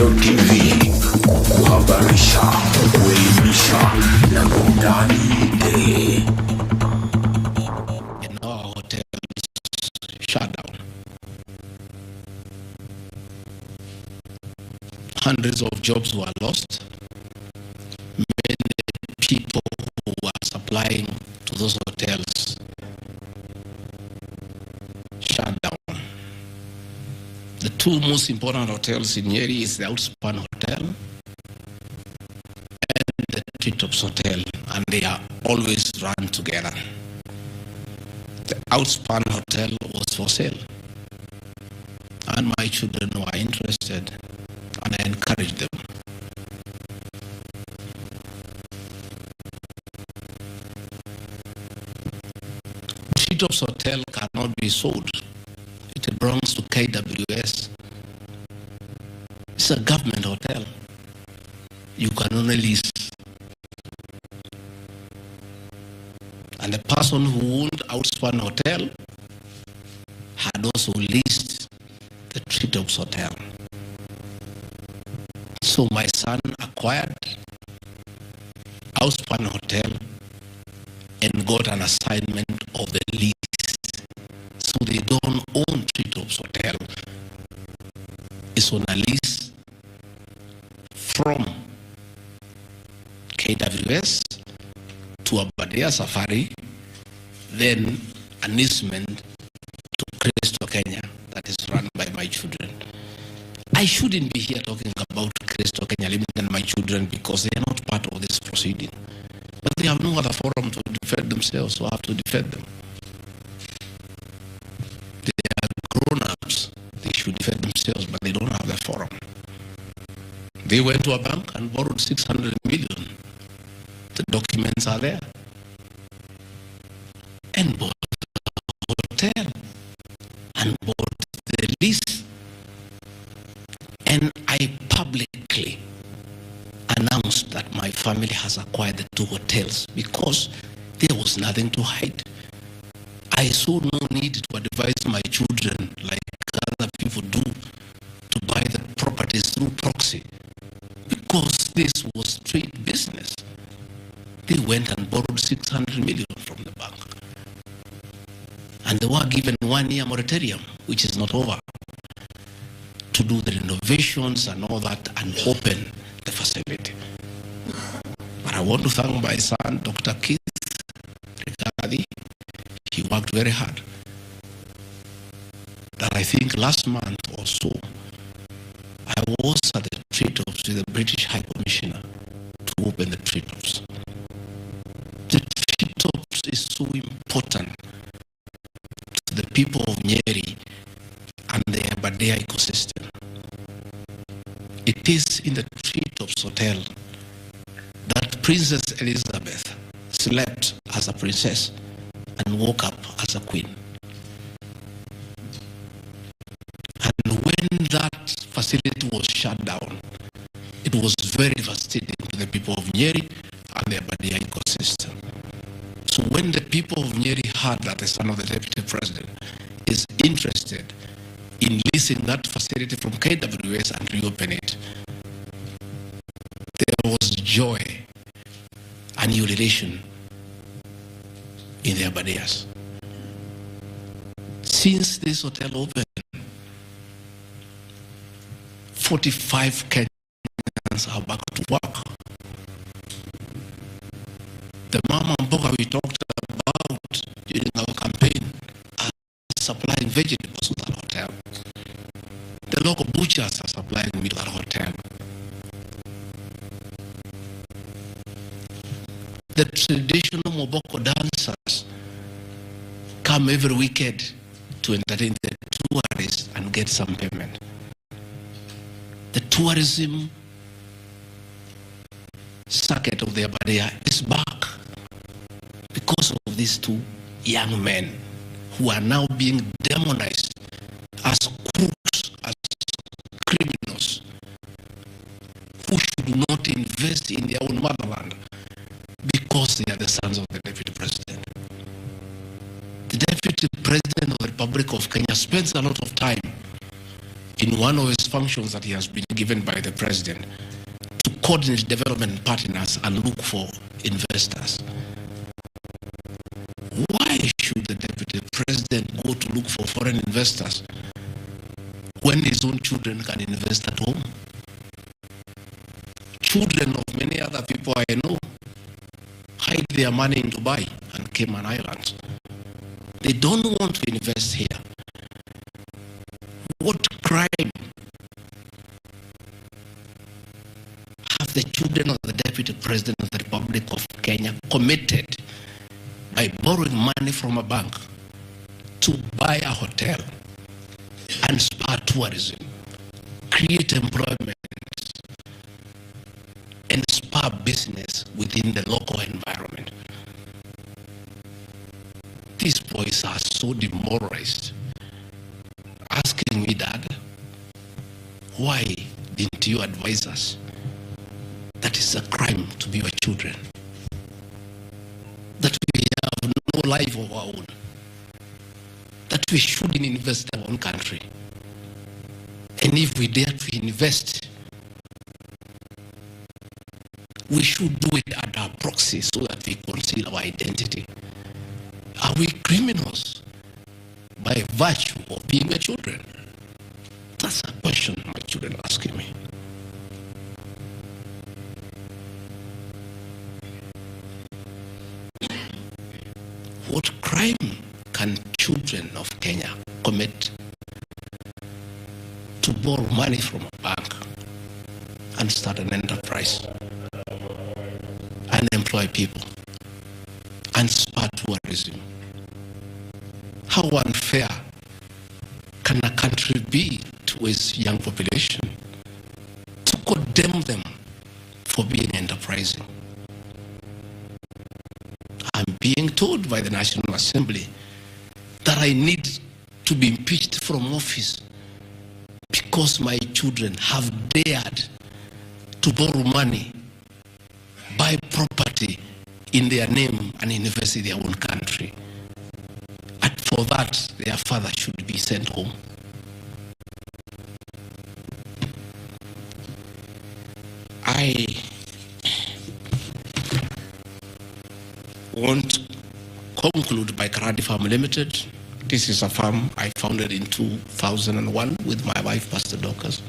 TV, kuhabarisha, kuelimisha na burudani tele. In our hotels shut down. Hundreds of jobs were lost. Many people who were supplying to those hotels shut down. The two most important hotels in Nyeri is the Outspan Hotel and the Treetops Hotel, and they are always run together. The Outspan Hotel was for sale, and my children were interested, and I encouraged them. Treetops Hotel cannot be sold. It belongs to KWS. It's a government hotel. You can only lease. And the person who owned Outspan Hotel had also leased the Treetops Hotel. So my son acquired Outspan Hotel and got an assignment of the lease. So they don't own Treetops Hotel. It's on a lease from KWS to Abadea Safari, then an easement to Kristo Kenya that is run by my children. I shouldn't be here talking about Kristo Kenya Limited and my children because they are not part of this proceeding. But they have no other forum to defend themselves, so I have to defend them. They are grown-ups. They should defend themselves, but they don't have the forum. They went to a bank and borrowed 600 million. The documents are there. And bought the hotel and bought the lease. And I publicly announced that my family has acquired the two hotels because there was nothing to hide. I saw no need to advise my children like other people do to buy the properties through proxy because this was straight business. They went and borrowed 600 million from the bank. And they were given 1 year moratorium, which is not over, to do the renovations and all that and open the facility. But I want to thank my son, Dr. Keith Riccardi. He worked very hard. That I think last month or so, I was at the Treetops with the British High Commissioner to open the Treetops. The Treetops is so important to the people of Nyeri and the Abadea ecosystem. It is in the Treetops Hotel that Princess Elizabeth slept as a princess and woke up as a queen. And when that facility was shut down, it was very devastating to the people of Nyeri and the Abadea ecosystem. So when the people of Nyeri heard that the son of the deputy president is interested in leasing that facility from KWS and reopen it, there was joy and jubilation in the Abadeas. Since this hotel opened, 45 Kenyans are back to work. The Mambo we talked about during our campaign are supplying vegetables to that hotel. The local butchers are supplying meat to that hotel. The traditional Moboko dancers come every weekend to entertain the tourists and get some payment. The tourism circuit of the Abadea is back because of these two young men who are now being demonized as crooks, as criminals, who should not invest in their own motherland because they are the sons of the deputy president. The deputy president of the Republic of Kenya spends a lot of time in one of his functions that he has been given by the president to coordinate development partners and look for investors. Why should the deputy president go to look for foreign investors when his own children can invest at home? Children of many other people I know hide their money in Dubai and Cayman Islands. They don't want to invest here. What crime have the children of the Deputy President of the Republic of Kenya committed by borrowing money from a bank to buy a hotel and spur tourism, create employment, and spur business within the local environment? These boys are so demoralized, asking me, Dad, why didn't you advise us that it's a crime to be your children, that we have no life of our own, that we shouldn't invest in our own country, and if we dare to invest, we should do it at our proxy so that we conceal our identity? Are we criminals by virtue of being your children? That's a question my children are asking me. What crime can children of Kenya commit to borrow money from a bank and start an enterprise and employ people and spur tourism? How unfair can a country be to its young population to condemn them for being enterprising? I'm being told by the National Assembly that I need to be impeached from office because my children have dared to borrow money, buy property in their name and invest in their own country. And for that, their father should be sent home. I want to conclude by Karadi Farm Limited. This is a farm I founded in 2001 with my wife, Pastor Dorcas.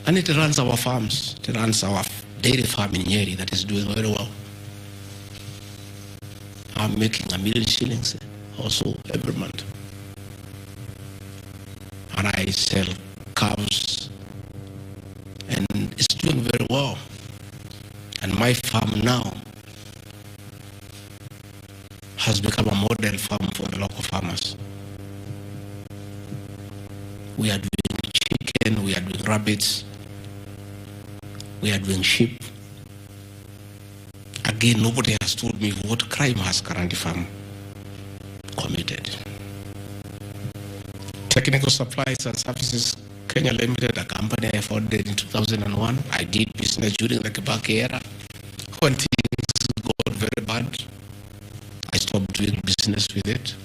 And it runs our farms. It runs our dairy farm in Nyeri that is doing very well. I'm making $1 million shillings also every month. And I sell cows, and it's doing very well. And my farm now has become a model farm for the local farmers. We are doing chicken, we are doing rabbits, we are doing sheep. Again, nobody has told me what crime has Karandi Farm committed. Technical Supplies and Services Kenya Limited, a company I founded in 2001. I did business during the Kibaki era. When things got very bad, I stopped doing business with it.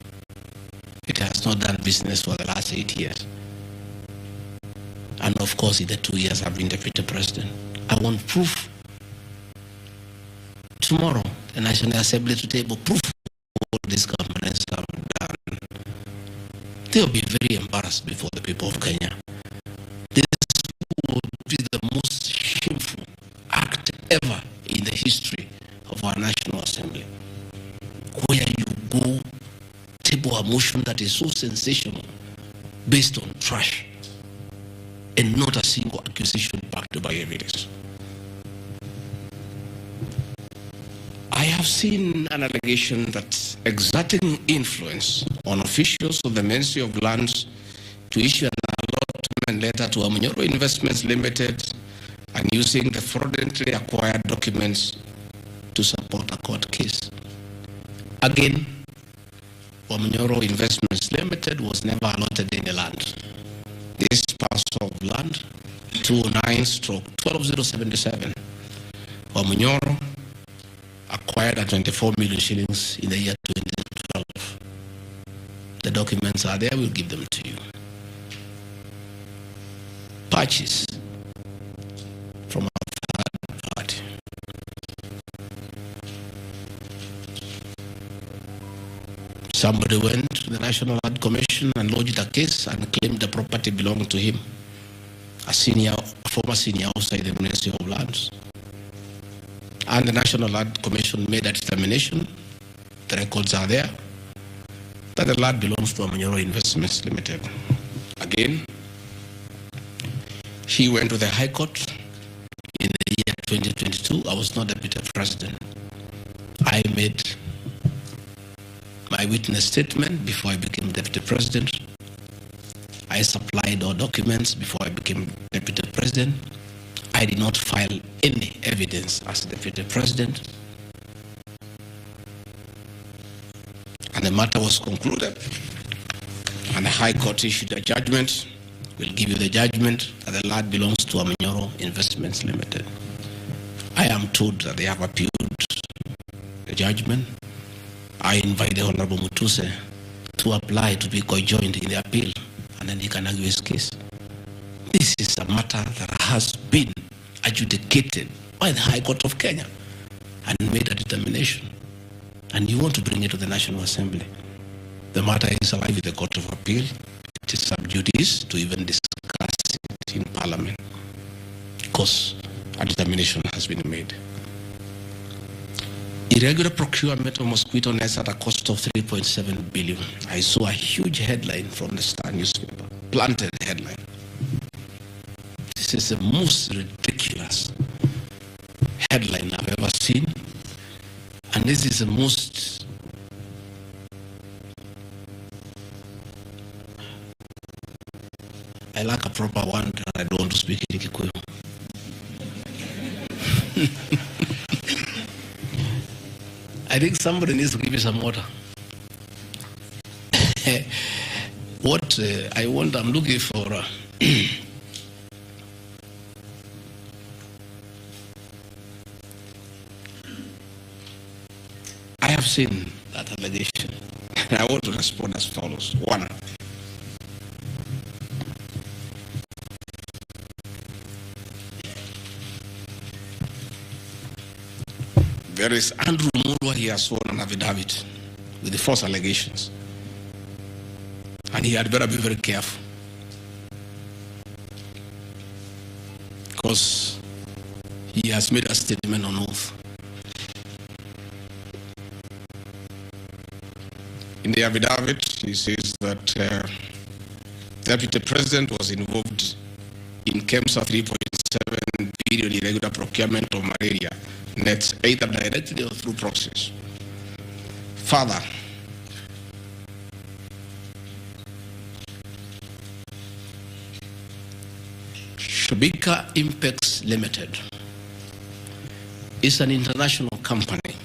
It has not done business for the last 8 years. And of course, in the 2 years I've been deputy president. I want proof. Tomorrow, the National Assembly to table proof of what these companies have done. They'll be very embarrassed before the people of Kenya. This would be the most shameful act ever in the history of our National Assembly, where you go table a motion that is so sensational based on trash and not a single accusation backed by evidence. I have seen an allegation that exerting influence on officials of the Ministry of Lands to issue an allotment letter to Amunyoro Investments Limited and using the fraudulently acquired documents to support a court case. Again, Amunyoro Investments Limited was never allotted any land. This parcel of land, 209/12077, Amunyoro acquired at 24 million shillings in the year 2012. The documents are there, we'll give them to you. purchase from a third party. Somebody went to the National Land Commission and lodged a case and claimed the property belonged to him, a former senior officer in the Ministry of Lands. And the National Land Commission made a determination, the records are there, that the land belongs to Amanyoro Investments Limited. Again, he went to the High Court in the year 2022. I was not deputy president. I made my witness statement before I became deputy president. I supplied all documents before I became deputy president. I did not file any evidence as deputy president. And the matter was concluded. And the High Court issued a judgment. We'll give you the judgment that the land belongs to Amanyoro Investments Limited. I am told that they have appealed the judgment. I invite the Honorable Mutuse to apply to be co-joined in the appeal, and then he can argue his case. This is a matter that has been adjudicated by the High Court of Kenya and made a determination. And you want to bring it to the National Assembly. The matter is alive with the Court of Appeal. It is sub judice to even discuss it in Parliament, because a determination has been made. Irregular procurement of mosquito nets at a cost of 3.7 billion. I saw a huge headline from the Star newspaper, planted headline. This is the most ridiculous headline I've ever seen. And this is the most I lack a proper one that I don't want to speak in Kikuyu. I think somebody needs to give me some water. What I want, I'm looking for. I have seen that allegation, and I want to respond as follows. One, there is Andrew Mulwa. He has sworn an affidavit with the false allegations, and he had better be very careful, because he has made a statement on oath. In the affidavit, he says that the Deputy President was involved in KEMSA 3.7 billion irregular procurement of malaria nets, either directly or through proxies. Further, Shobika Impex Limited is an international company,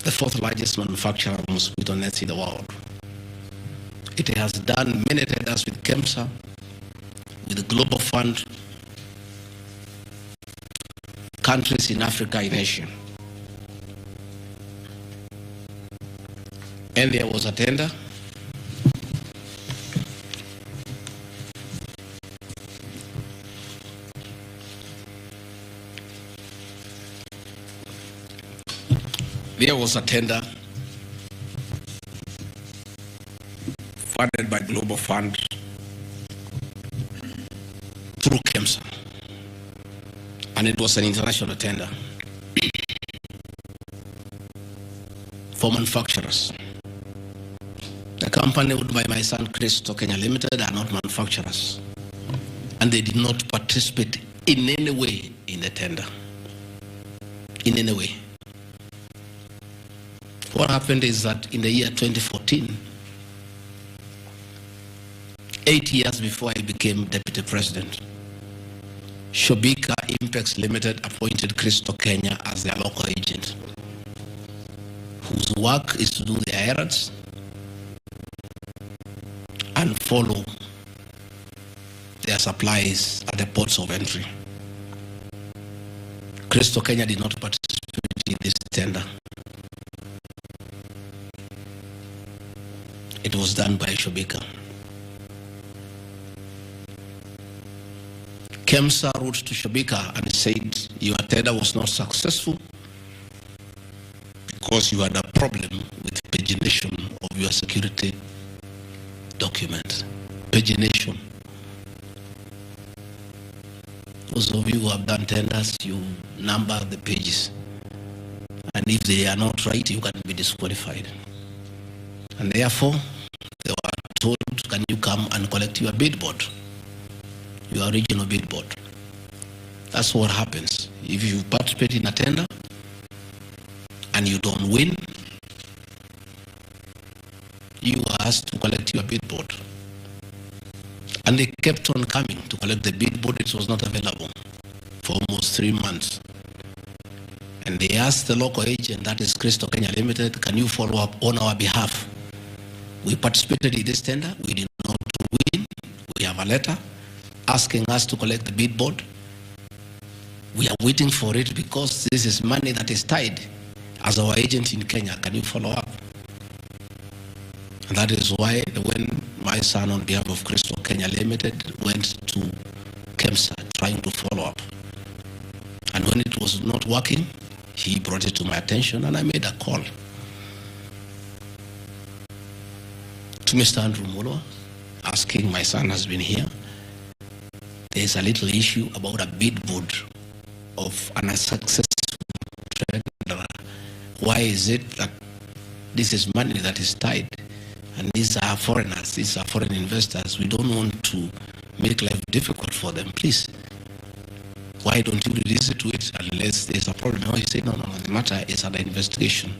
the fourth largest manufacturer of mosquito nets in the world. It has done many tenders with KEMSA, with the Global Fund, countries in Africa and Asia. And there was a tender. There was a tender funded by Global Fund through KEMSA, and it was an international tender for manufacturers. The company owned by my son Christo Kenya Limited are not manufacturers, and they did not participate in any way in the tender. In any way. What happened is that in the year 2014, 8 years before I became deputy president, Shobika Impex Limited appointed Christo Kenya as their local agent, whose work is to do the errands and follow their supplies at the ports of entry. Christo Kenya did not participate in this tender. It was done by Shobika. KEMSA wrote to Shobika and said your tender was not successful because you had a problem with pagination of your security document. Pagination. Those of you who have done tenders, you number the pages. And if they are not right, you can be disqualified. And therefore, they were told, can you come and collect your billboard, your original billboard? That's what happens. If you participate in a tender and you don't win, you are asked to collect your billboard. And they kept on coming to collect the billboard. It was not available for almost 3 months. And they asked the local agent, that is Crystal Kenya Limited, can you follow up on our behalf? We participated in this tender. We did not win. We have a letter asking us to collect the billboard. We are waiting for it because this is money that is tied as our agent in Kenya. Can you follow up? And that is why when my son on behalf of Crystal Kenya Limited went to KEMSA trying to follow up. And when it was not working, he brought it to my attention and I made a call to Mr. Andrew Mulwa asking, my son has been here. There's a little issue about a billboard of an unsuccessful tender. Why is it that this is money that is tied? And these are foreigners, these are foreign investors. We don't want to make life difficult for them. Please, why don't you release it to it unless there's a problem? No, he said, no, the matter is under investigation.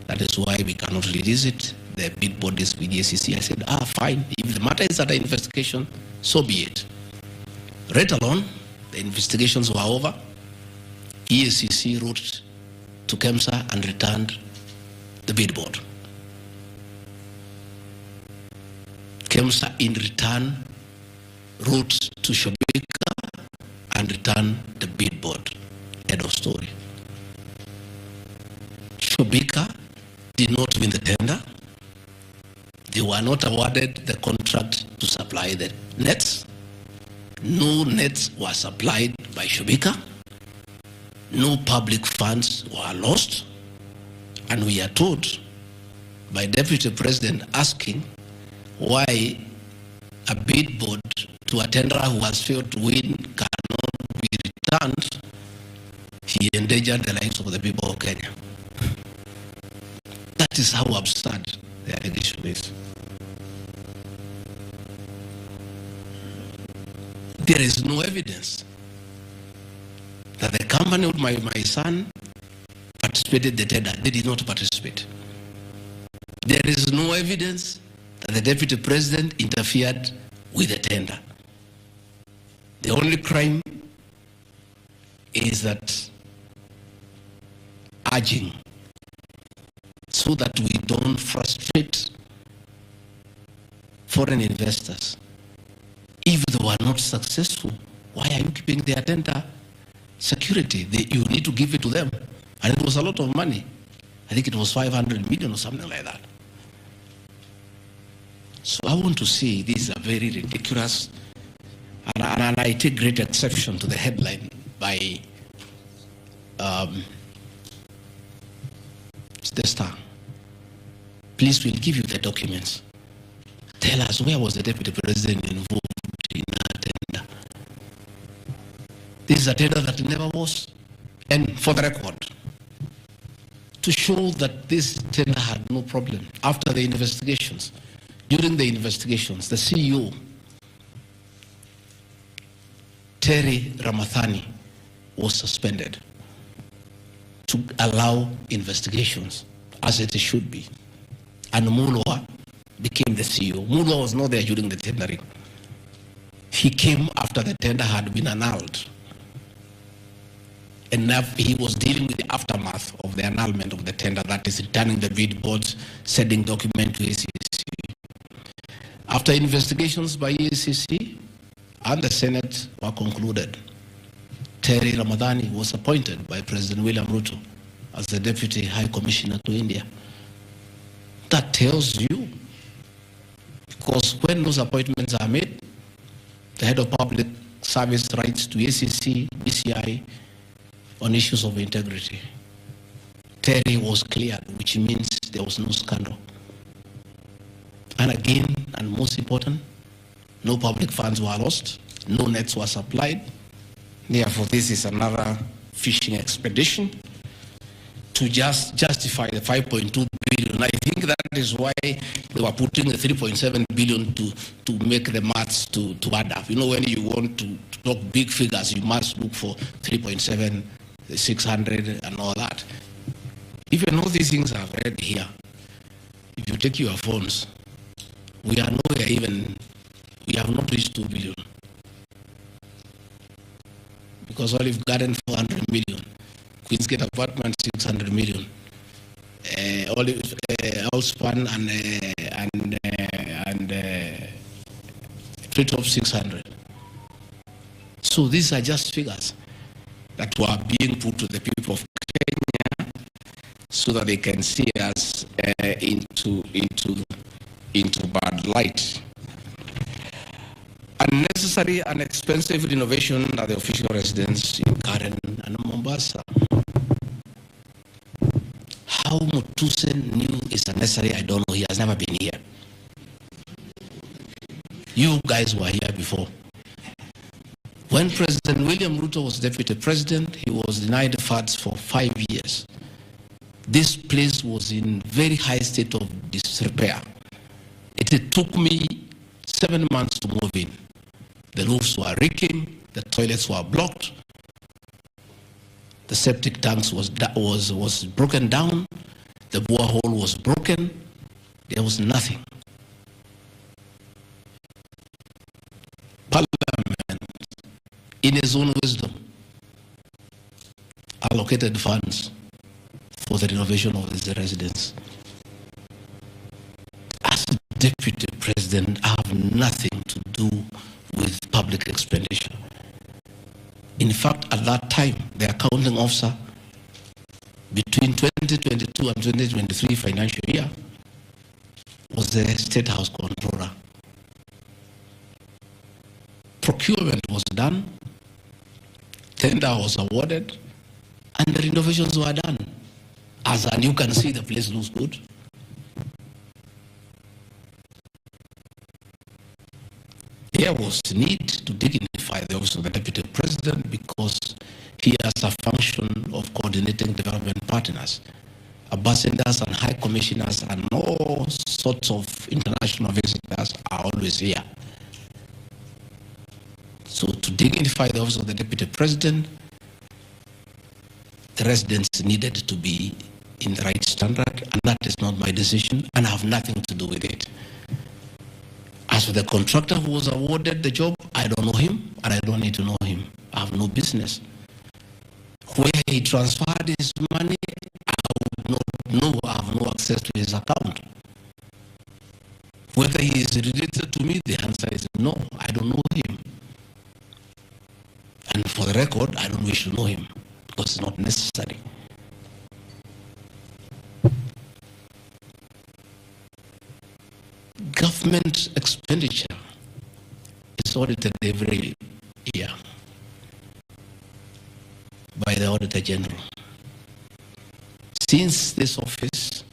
That is why we cannot release it. The billboard is with the SEC. I said, fine. If the matter is under investigation, so be it. Right along, the investigations were over. EACC wrote to KEMSA and returned the billboard. KEMSA in return wrote to Shobika and returned the billboard. End of story. Shobika did not win the tender. They were not awarded the contract to supply the nets. No nets were supplied by Shobika. No public funds were lost. And we are told by Deputy President asking why a billboard to a tenderer who has failed to win cannot be returned. He endangered the lives of the people of Kenya. That is how absurd the allegation is. There is no evidence that the company with my son participated in the tender. They did not participate. There is no evidence that the Deputy President interfered with the tender. The only crime is that urging so that we don't frustrate foreign investors. If they were not successful, why are you keeping their tender security? You need to give it to them. And it was a lot of money. I think it was 500 million or something like that. So I want to say these are very ridiculous, and I take great exception to the headline by the Star. Please, we'll give you the documents. Tell us, where was the Deputy President involved in that tender? This is a tender that never was. And for the record, to show that this tender had no problem, after the investigations, during the investigations, the CEO, Terry Ramathani, was suspended to allow investigations as it should be. And Mulwa became the CEO. Mulwa was not there during the tendering. He came after the tender had been annulled. And he was dealing with the aftermath of the annulment of the tender, that is returning the billboards, sending document to ACC. After investigations by EACC and the Senate were concluded, Terry Ramadhani was appointed by President William Ruto as the Deputy High Commissioner to India. That tells you, because when those appointments are made, the head of public service rights to ACC, BCI on issues of integrity. Terry was cleared, which means there was no scandal. And again, and most important, no public funds were lost, no nets were supplied. Therefore, this is another fishing expedition to just justify the 5.2 billion. I think that is why they were putting the 3.7 billion to make the maths to add up. You know, when you want to talk big figures, you must look for 3.7, 600 and all that. Even all these things I've read here, if you take your phones, we are nowhere even, we have not reached 2 billion. Because Olive Garden 400 million, Queensgate Apartment 600 million, Allspan and Treetop 600. So these are just figures that were being put to the people of Kenya so that they can see us into bad light. Unnecessary and expensive renovation at the official residence in Karen and Mombasa. How Mutuse knew is unnecessary, I don't know. He has never been here. You guys were here before. When President William Ruto was deputy president, he was denied funds for 5 years. This place was in very high state of disrepair. It took me 7 months to move in. The roofs were leaking, the toilets were blocked, the septic tanks was broken down, the borehole was broken, there was nothing. Parliament, in his own wisdom, allocated funds for the renovation of this residence. As deputy president, I have nothing to do with public expenditure. In fact, at that time, the accounting officer between 2022 and 2023 financial year was the State House Controller. Procurement was done, tender was awarded, and the renovations were done. As you can see, the place looks good. There was need to dignify the office of the deputy president because he has a function of coordinating development partners. Ambassadors and high commissioners and all sorts of international visitors are always here. So to dignify the office of the deputy president, the residents needed to be in the right standard, and that is not my decision, and I have nothing to do with it. As for the contractor who was awarded the job, I don't know him, and I don't need to know him. I have no business. Where he transferred his money, I would not know. I have no access to his account. Whether he is related to me, the answer is no. I don't know him. And for the record, I don't wish to know him because it's not necessary. Government expenditure is audited every year by the Auditor General. Since this office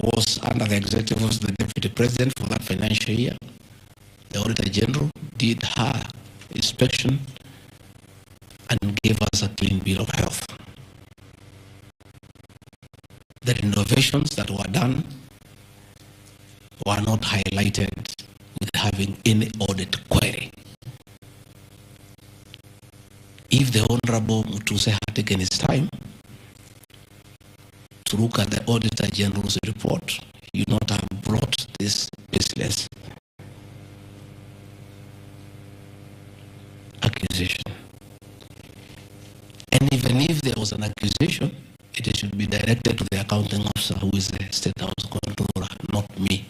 was under the executive of the Deputy President for that financial year, the Auditor General did her inspection and gave us a clean bill of health. The renovations that were done were not highlighted with having any audit query. If the Honorable Mutuse had taken his time to look at the Auditor General's report, he would not have brought this business accusation. And even if there was an accusation, it should be directed to the accounting officer, who is the State House Controller, not me.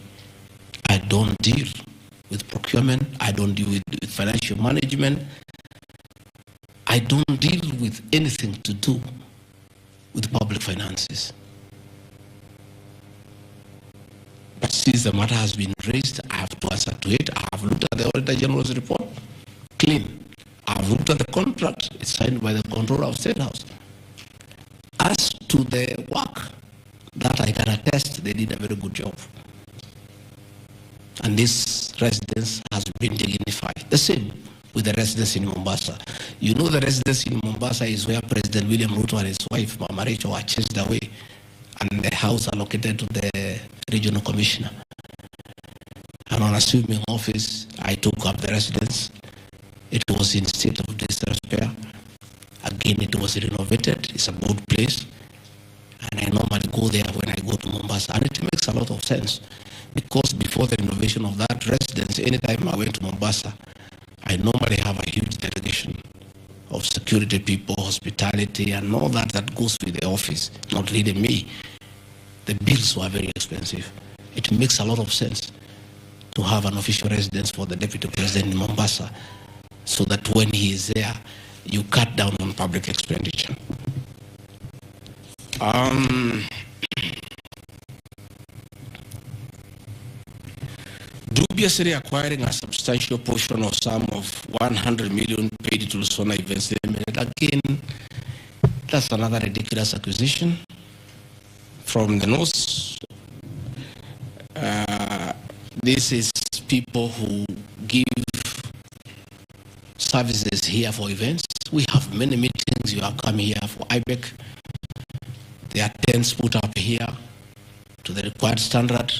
I don't deal with procurement. I don't deal with financial management. I don't deal with anything to do with public finances. But since the matter has been raised, I have to answer to it. I have looked at the Auditor General's report. Clean. I've looked at the contract. It's signed by the controller of State House. As to the work, that I can attest, they did a very good job. And this residence has been dignified. The same with the residence in Mombasa. You know, the residence in Mombasa is where President William Ruto and his wife, Mama Rachel, were chased away, and the house allocated to the regional commissioner. And on assuming office, I took up the residence. It was in state of disrepair. Again, it was renovated. It's a good place. And I normally go there when I go to Mombasa. And it makes a lot of sense. Because before the renovation of that residence, anytime I went to Mombasa, I normally have a huge delegation of security people, hospitality, and all that goes with the office, not really me. The bills were very expensive. It makes a lot of sense to have an official residence for the Deputy President in Mombasa, so that when he is there, you cut down on public expenditure. Dubiously acquiring a substantial portion of sum of 100 million paid to Lusona Events Limited. Again, that's another ridiculous acquisition from the north. This is people who give services here for events. We have many meetings. You have come here for IBEC. There are tents put up here to the required standard.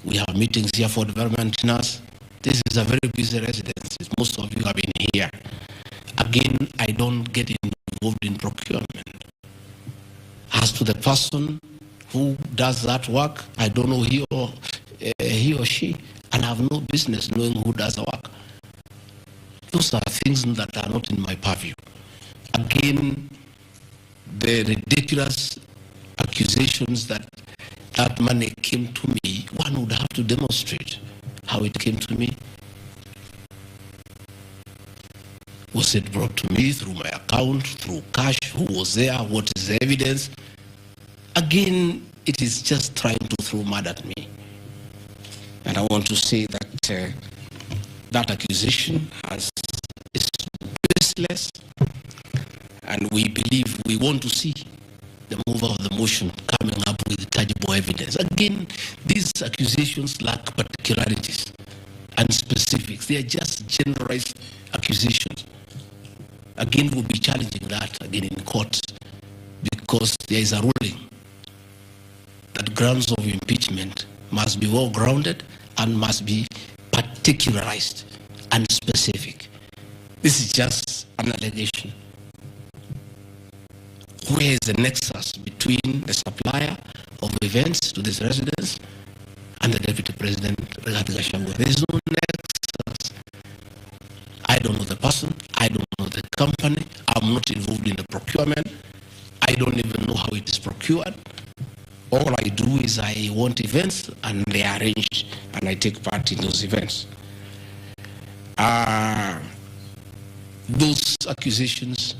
We have meetings here for development nurse. This is a very busy residence. Most of you have been here. Again, I don't get involved in procurement. As to the person who does that work, I don't know he or she, and I have no business knowing who does the work. Those are things that are not in my purview. Again, the ridiculous accusations that money came to me, one would have to demonstrate how it came to me. Was it brought to me through my account, through cash? Who was there? What is the evidence? Again, it is just trying to throw mud at me. And I want to say that that accusation is baseless, and we believe, we want to see the mover of the motion coming up with tangible evidence. Again, these accusations lack particularities and specifics. They are just generalized accusations. Again, we'll be challenging that again in court, because there is a ruling that grounds of impeachment must be well grounded and must be particularized and specific. This is just an allegation. Where is the nexus between the supplier of events to this residence and the Deputy President, Rigathi Gachagua? There is no nexus. I don't know the person. I don't know the company. I'm not involved in the procurement. I don't even know how it is procured. All I do is I want events, and they are arranged, and I take part in those events. Those accusations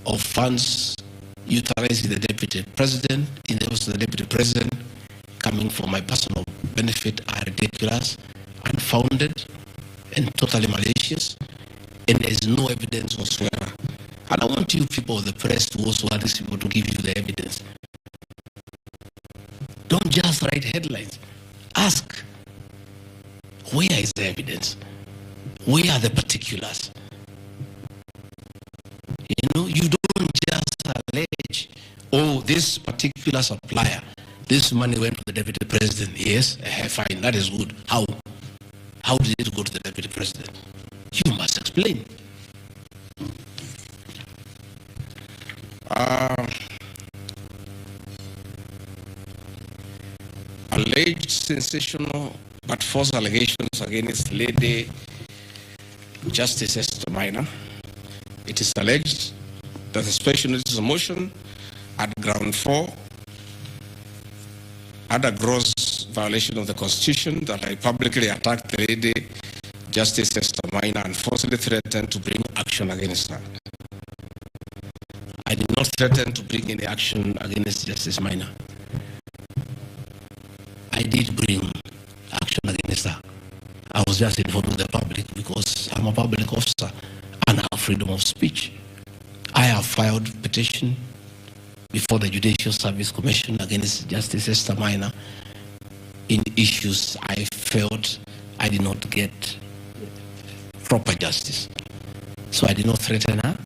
of funds utilizing the Deputy President, in the office of the Deputy President, coming for my personal benefit, are ridiculous, unfounded, and totally malicious, and there is no evidence whatsoever. And I want you people of the press to also ask these people to give you the evidence. Don't just write headlines. Ask, where is the evidence? Where are the particulars? You know, you don't just allege, oh, this particular supplier, this money went to the Deputy President. Yes, fine, that is good. How? How did it go to the Deputy President? You must explain. Alleged sensational but false allegations against Lady Justice Esther Minor. It is alleged that the special notice of motion at ground 4 had a gross violation of the Constitution, that I publicly attacked the Lady Justice Esther Minor and falsely threatened to bring action against her. I did not threaten to bring any action against Justice Minor. I did bring action against her. I was just informed the public because I'm a public officer freedom of speech. I have filed petition before the Judicial Service Commission against Justice Esther Minor in issues I felt I did not get proper justice. So I did not threaten her.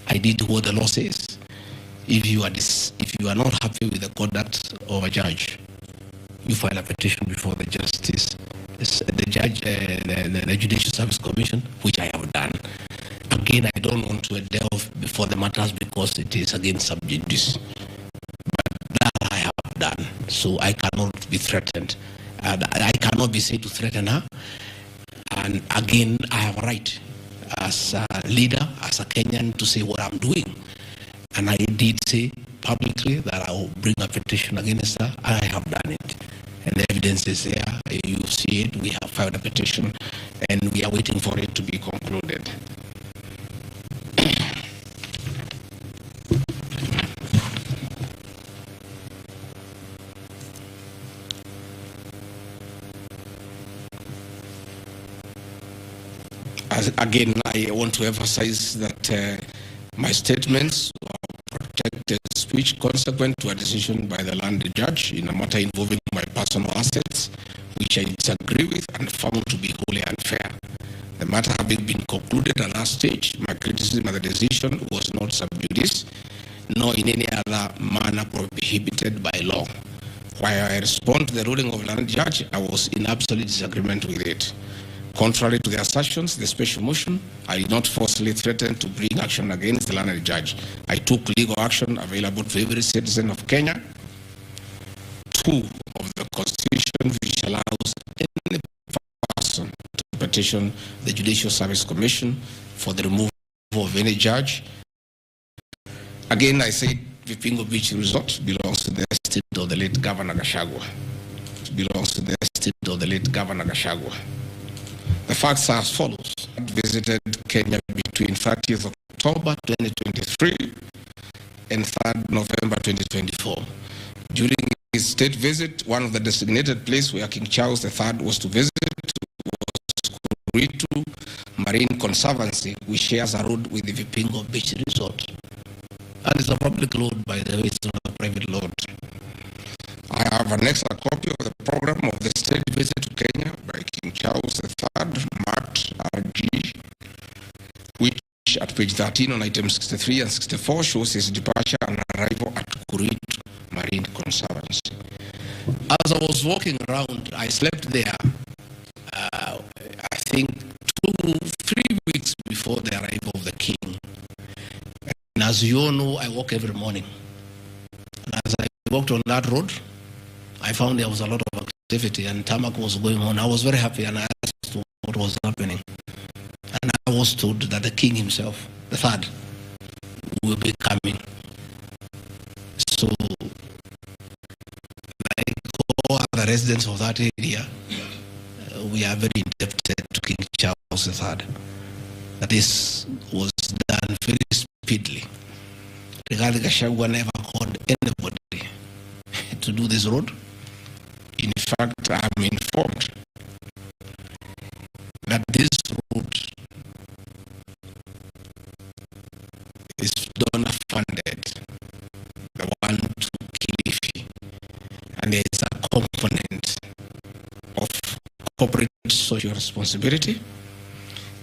I did what the law says. If you are not happy with the conduct of a judge, you file a petition before the the Judicial Service Commission, which I have done. Again, I don't want to delve before the matters because it is against sub judice. But that I have done, so I cannot be threatened. I cannot be said to threaten her. And again, I have a right as a leader, as a Kenyan, to say what I'm doing. And I did say publicly that I will bring a petition against her. I have done it. And the evidence is there. You see it. We have filed a petition and we are waiting for it to be concluded. Again, I want to emphasize that my statements are protected speech consequent to a decision by the land judge in a matter involving my personal assets, which I disagree with and found to be wholly unfair. The matter having been concluded at last stage, my criticism of the decision was not sub judice, nor in any other manner prohibited by law. While I respond to the ruling of the land judge, I was in absolute disagreement with it. Contrary to the assertions, the special motion, I did not forcefully threaten to bring action against the learned judge. I took legal action available to every citizen of Kenya. 2 of the Constitution, which allows any person to petition the Judicial Service Commission for the removal of any judge. Again, I say Vipingo Beach Resort belongs to the estate of the late Governor Gachagua. It belongs to the estate of the late Governor Gachagua. The facts are as follows. I visited Kenya between 30th October 2023 and 3rd November 2024. During his state visit, one of the designated places where King Charles III was to visit was Kuritu Marine Conservancy, which shares a road with the Vipingo Beach Resort. And it's a public road, by the way, it's not a private road. I have annexed a copy of the program of the state visit to Kenya by King Charles III, marked RG, which at page 13 on items 63 and 64 shows his departure and arrival at Kuritu Marine Conservancy. As I was walking around, I slept there, I think 2-3 weeks before the arrival of the king. And as you all know, I walk every morning. And as I walked on that road, I found there was a lot of activity and tarmac was going on. I was very happy and I asked what was happening. And I was told that the king himself, the third, will be coming. So, like all other residents of that area, we are very indebted to King Charles III. That this was done very speedily. Rigathi Gachagua never called anybody to do this road. In fact, I'm informed that this route is donor funded, the one to Kilifi, and there is a component of corporate social responsibility.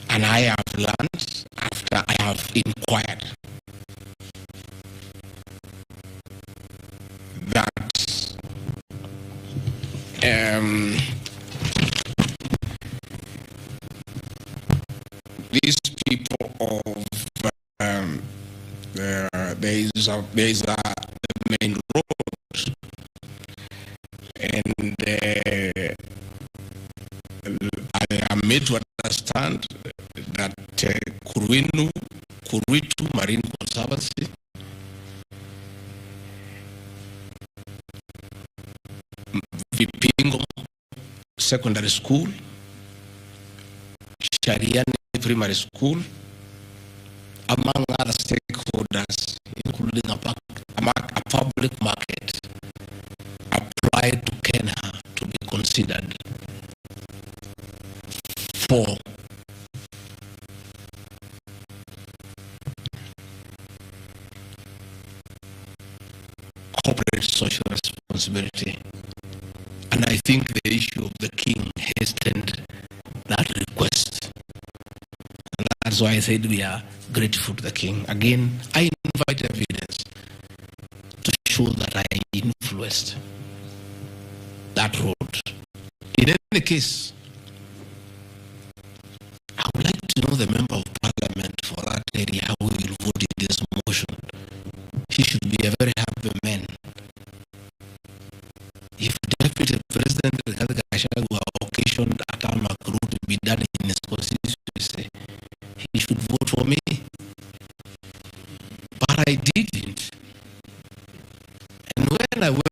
And I have learned after I have inquired that these people of there is a main road, and I am made to understand that Kuritu Marine Conservancy Vipingo Secondary School, Shariani Primary School, among other stakeholders, including a public market, applied to Kenya to be considered for corporate social responsibility. And I think the issue of the king hastened that request. And that's why I said we are grateful to the king. Again, I invite evidence to show that I influenced that road. In any case, I would like to know the member of parliament for that area how he will vote in this motion. He should be a very happy man. If Deputy President Rigathi Gachagua occasioned a tarmac road to be done in his constituency, he should vote for me. But I didn't. And when I went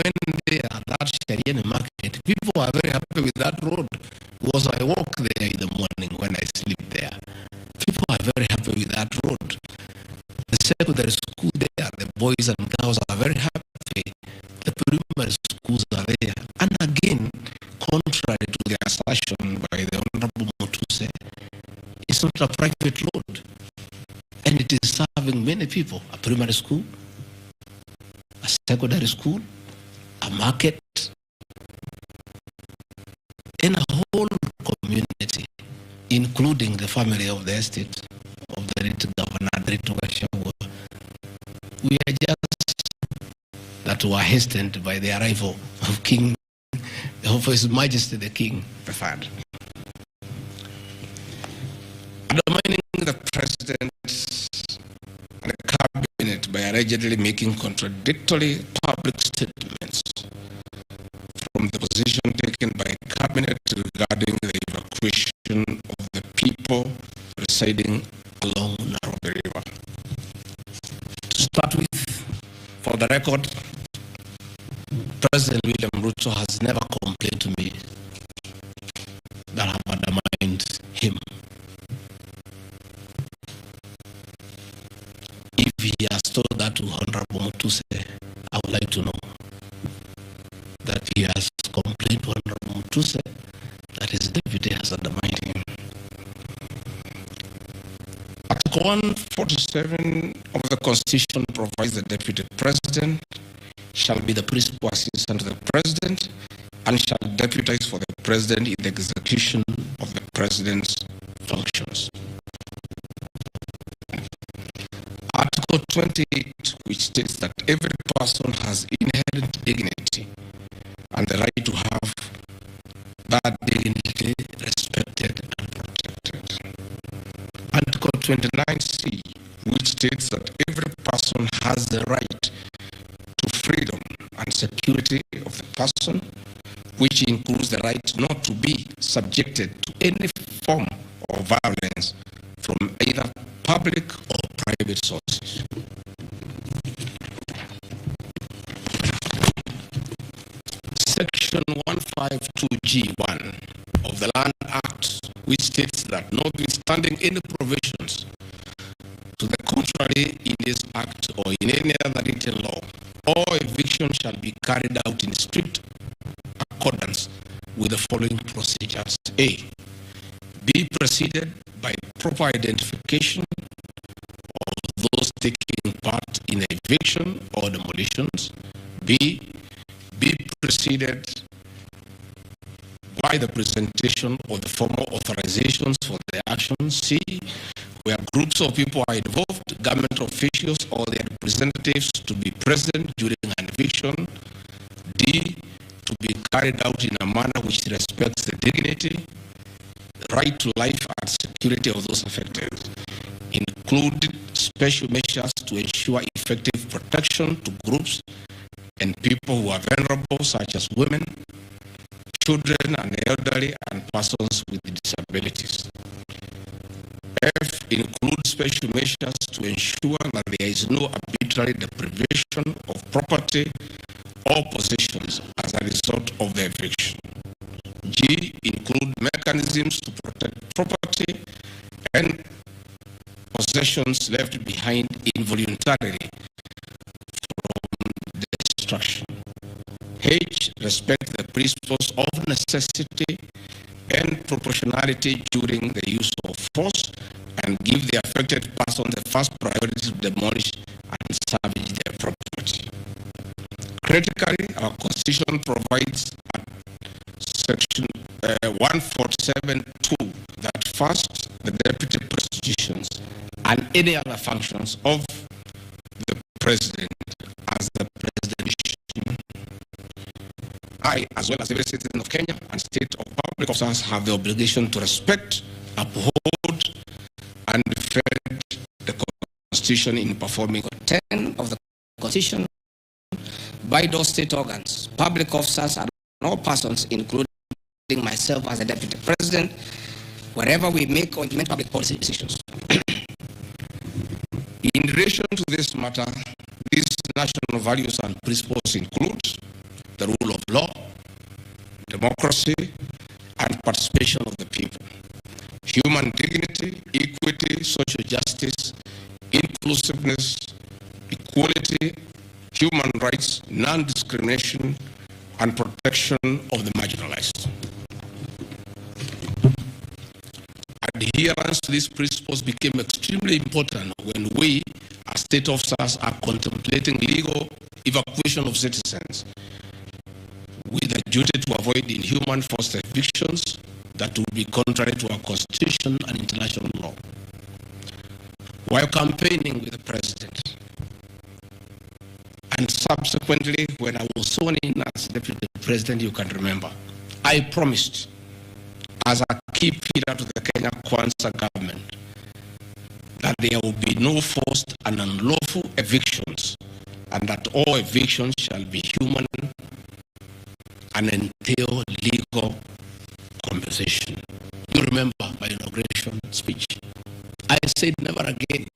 there at that Shariani market, people were very happy with that road because I walk there in the morning when I sleep there. People are very happy with that road. The secondary school there, the boys and girls are very happy. The primary schools are there. And again, contrary to the assertion by the Honorable Mutuse, it's not a private road. And it is serving many people. A primary school, a secondary school, a market, and a whole community, including the family of the estate of the late Governor Adresses. We are just that were hastened by the arrival of His Majesty the King preferred. Undermining the President and the Cabinet by allegedly making contradictory public statements from the position taken by Cabinet regarding the evacuation of the people residing along Nairobi River. To start with, for the record, President William Ruto has never complained to me that I have undermined him. If he has told that to Honorable Mutuse, I would like to know that he has complained to Honorable Mutuse that his deputy has undermined him. Article 147 of the Constitution provides the Deputy President shall be the principal assistant to the President and shall deputize for the President in the execution of the President's functions. Article 28, which states that every person has inherent dignity and the right to have that dignity respected and protected. Article 29C, which states that every person has the right to freedom and security of the person, which includes the right not to be subjected to any form of violence from either public or private sources. Section 152G1 of the Land Act, which states that notwithstanding any provisions to the contrary in this act or in any other written law, all eviction shall be carried out in strict accordance with the following procedures. A, be preceded by proper identification of those taking part in eviction or demolitions. B, be preceded by the presentation of the formal authorizations for the action. C, where groups of people are involved, government officials or their representatives to be present during an eviction. D, to be carried out in a manner which respects the dignity, the right to life and security of those affected, include special measures to ensure effective protection to groups and people who are vulnerable, such as women, children and elderly, and persons with disabilities. F, include special measures to ensure that there is no arbitrary deprivation of property or possessions as a result of the eviction. G, include mechanisms to protect property and possessions left behind involuntarily from destruction. H, respect the principles of necessity and proportionality during the use of force and give the affected person the first priority to demolish and salvage their property. Critically, our Constitution provides at Section 147(2) that first, the deputy positions and any other functions of the President as the President. I, as well as every citizen of Kenya and state of public officers, have the obligation to respect, uphold, and defend the Constitution in performing 10 of the Constitution by those state organs, public officers, and all persons, including myself as a deputy president, wherever we make or implement public policy decisions. In relation to this matter, these national values and principles include the rule of law, democracy, and participation of the people, human dignity, equity, social justice, inclusiveness, equality, human rights, non-discrimination, and protection of the marginalized. Adherence to these principles became extremely important when we, as state officers, are contemplating legal evacuation of citizens with a duty to avoid inhuman forced evictions that would be contrary to our Constitution and international law. While campaigning with the President, and subsequently when I was sworn in as Deputy President, you can remember, I promised as a key pillar to the Kenya Kwanza government that there will be no forced and unlawful evictions, and that all evictions shall be human and entail legal compensation. You remember my inauguration speech. I said never again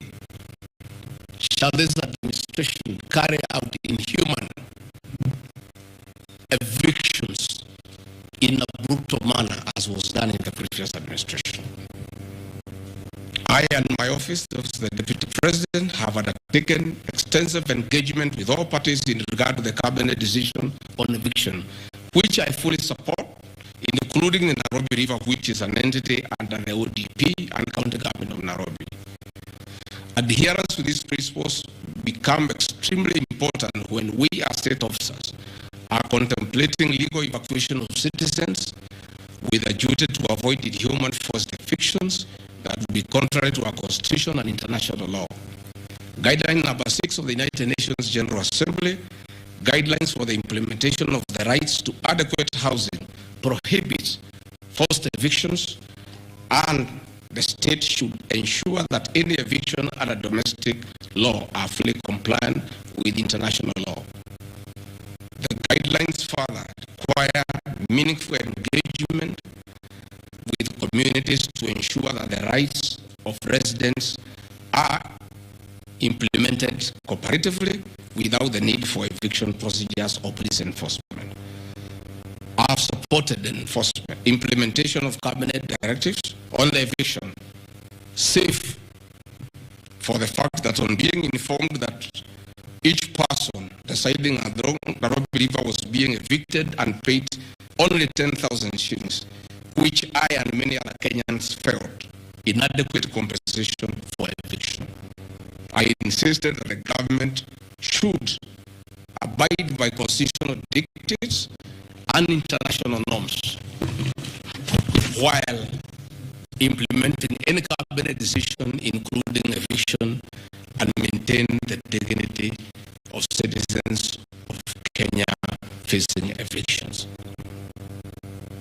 shall this administration carry out inhuman evictions in a brutal manner as was done in the previous administration. I and my office as the Deputy President have undertaken extensive engagement with all parties in regard to the cabinet decision on eviction, which I fully support, including the Nairobi River, which is an entity under the ODP and County Government of Nairobi. Adherence to these principles become extremely important when we as state officers are contemplating legal evacuation of citizens with a duty to avoid inhuman forced evictions that would be contrary to our Constitution and international law. Guideline number 6 of the United Nations General Assembly, guidelines for the implementation of the rights to adequate housing, prohibits forced evictions, and the state should ensure that any eviction under domestic law are fully compliant with international law. The guidelines further require meaningful engagement with communities to ensure that the rights of residents are implemented cooperatively without the need for eviction procedures or police enforcement. I have supported the implementation of cabinet directives on the eviction, safe for the fact that on being informed that each person residing along the Nairobi River was being evicted and paid only 10,000 shillings, which I and many other Kenyans felt inadequate compensation for eviction. I insisted that the government should abide by constitutional dictates and international norms while implementing any cabinet decision, including eviction, and maintain the dignity of citizens of Kenya facing evictions.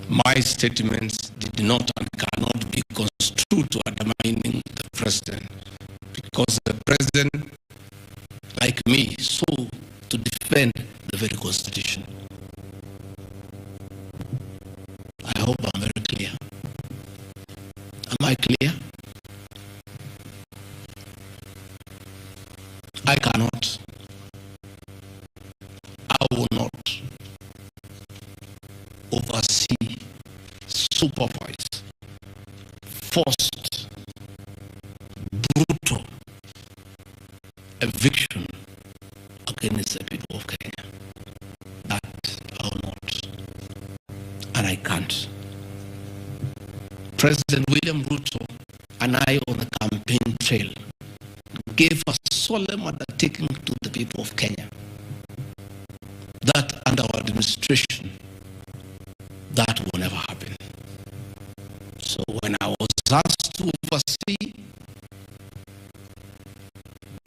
My statements did not and cannot be construed to undermining the President, because the President, like me, sought to defend the very Constitution. I hope I'm very clear. Am I clear? I cannot, I will not oversee, supervise, forced, brutal eviction against the people of Kenya. That I will not, and I can't. President William Ruto and I on the campaign trail gave a solemn undertaking to the people of Kenya administration, that will never happen. So when I was asked to oversee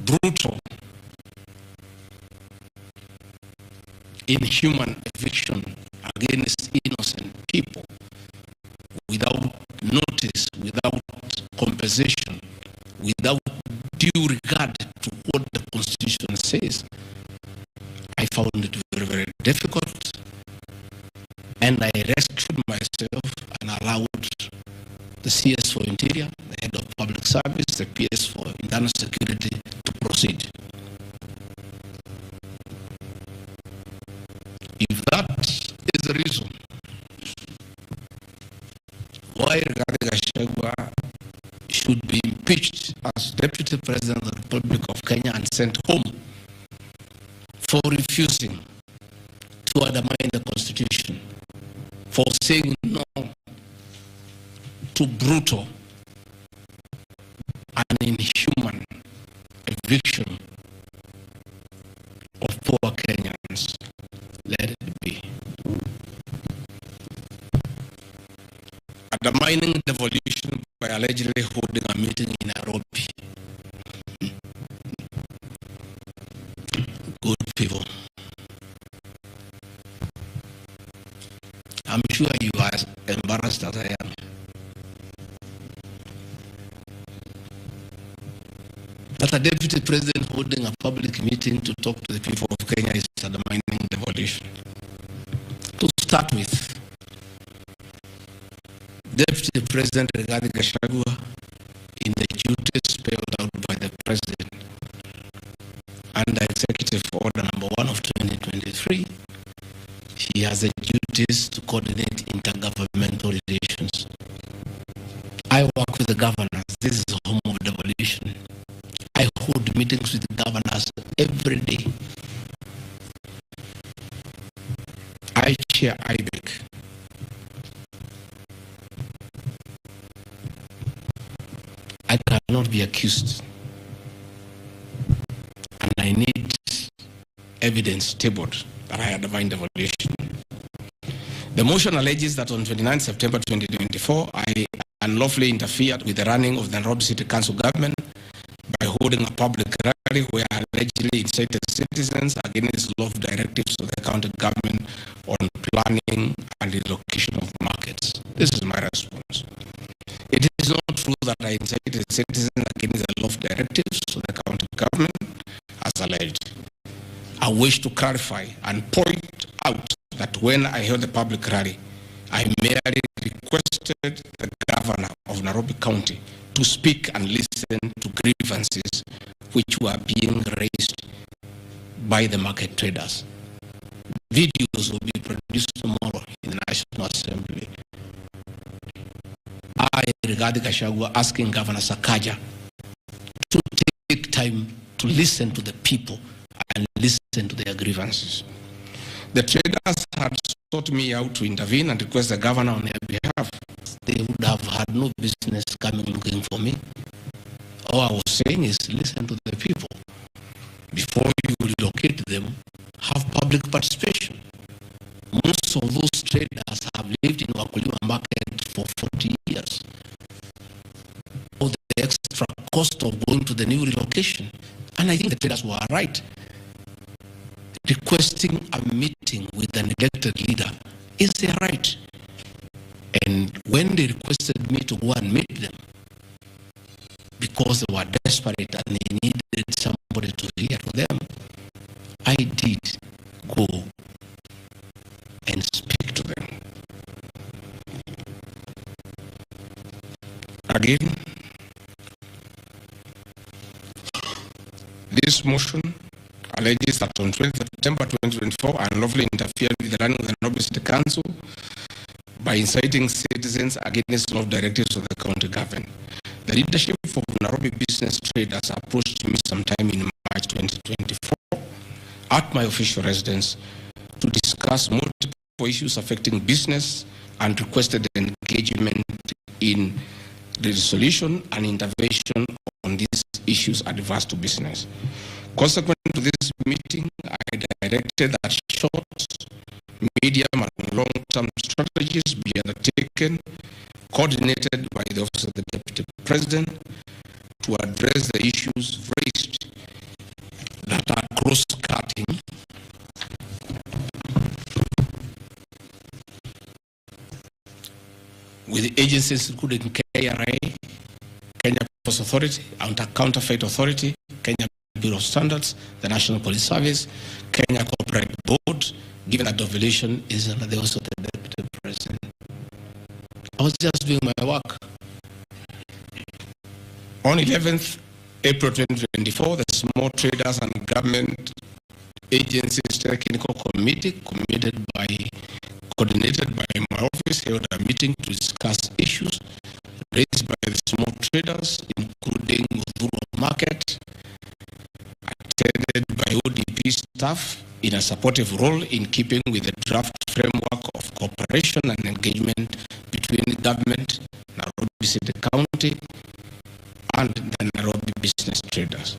brutal, inhuman eviction against innocent people without notice, without compensation, without due regard to what the Constitution says, I found it very, very difficult, and I rescued myself and allowed the CS for Interior, the Head of Public Service, the PS for Internal Security to proceed. If that is the reason why Rigathi Gachagua should be impeached as Deputy President of the Republic of Kenya and sent home for refusing to undermine the Constitution, for saying no to brutal and inhuman eviction of poor Kenyans, let it be. Undermining devolution by allegedly holding a meeting in Nairobi. Good people. I'm sure you are as embarrassed as I am. That a deputy president holding a public meeting to talk to the people of Kenya is undermining devolution. To start with, Deputy President Rigathi Gachagua, in the duties spelled out by the President under Executive Order number 1 of 2023, he has the duties to coordinate intergovernmental relations. I work with the governors. This is the home of devolution. I hold meetings with the governors every day. I chair IBEC. I cannot be accused, and I need evidence tabled that I undermined devolution. The motion alleges that on 29 September 2024, I unlawfully interfered with the running of the Nairobi City Council government by holding a public rally where I allegedly incited citizens against lawful directives of the county government on planning and relocation of markets. This is my response. It is not true that I incited citizens against the lawful directives of the county government as alleged. I wish to clarify and point out that when I held the public rally, I merely requested the governor of Nairobi County to speak and listen to grievances which were being raised by the market traders. Videos will be produced tomorrow in the National Assembly. I, Rigathi Gachagua, asking Governor Sakaja to take time to listen to the people and listen to their grievances. The traders had sought me out to intervene and request the governor on their behalf. They would have had no business coming looking for me. All I was saying is listen to the people. Before you relocate them, have public participation. Most of those traders have lived in Wakulima market for 40 years. Or the extra cost of going to the new relocation. And I think the traders were right. Requesting a meeting with an elected leader is their right. And when they requested me to go and meet them, because they were desperate and they needed somebody to hear to them, I did go and speak to them. Again, this motion alleges that on 20 September 2024, I unlawfully interfered with the running of the Nairobi City Council by inciting citizens against law directives of the county government. The leadership of Nairobi business traders approached me sometime in March 2024 at my official residence to discuss multiple issues affecting business and requested engagement in the resolution and intervention on these issues adverse to business. Consequent to this meeting, I directed that short medium and long-term strategies be undertaken, coordinated by the Office of the Deputy President, to address the issues raised that are cross-cutting with the agencies including KRA, Kenya Post Authority, Counterfeit Authority, Kenya Bureau of Standards, the National Police Service, Kenya Corporate Board, given that the violation is under the Office of the Deputy President. I was just doing my work. On 11th April 2024, the Small Traders and Government Agencies Technical Committee, coordinated by my office, held a meeting to discuss issues raised by the small traders, including Udhuru Market, attended by ODP staff in a supportive role in keeping with the draft framework of cooperation and engagement between the government, Nairobi City County, and the Nairobi business traders.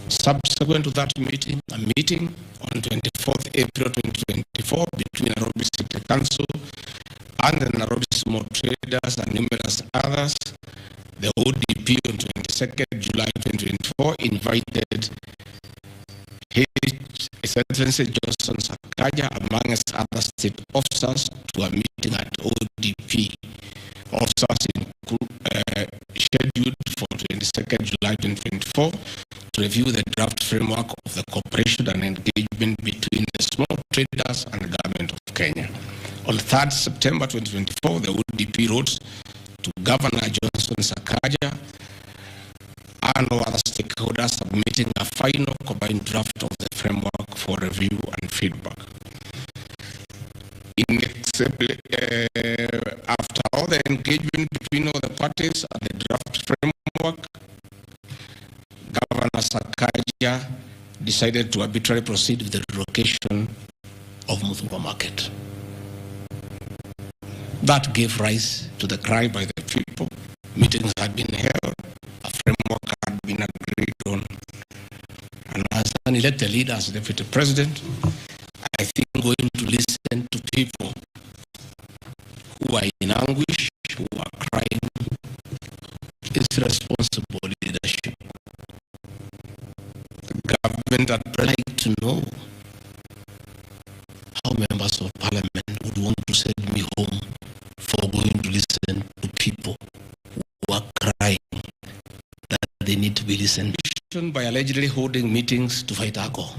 Subsequent to that meeting, a meeting on 24th April 2024 between Nairobi City Council and the Nairobi Small Traders and numerous others, the ODP on 22nd July 2024 invited His Excellency Johnson Sakaja, amongst other state officers, to a meeting at ODP. Officers scheduled for 22nd July 2024 to review the draft framework of the cooperation and engagement between the small traders and the government of Kenya. On 3rd September 2024, the ODP wrote to Governor Johnson Sakaja and all other stakeholders, submitting a final combined draft of the framework for review and feedback. After all the engagement between all the parties and the draft framework, Governor Sakaja decided to arbitrarily proceed with the relocation of Udhuru Market. That gave rise to the cry by the people. Meetings had been held, a framework had been agreed on. And as an elected leader, as Deputy President, I think going to listen to people who are in anguish, who are crying, is responsible leadership. The government would like to know how members of parliament would want to send me home for going to listen to people who are crying that they need to be listened to by allegedly holding meetings to fight alcohol.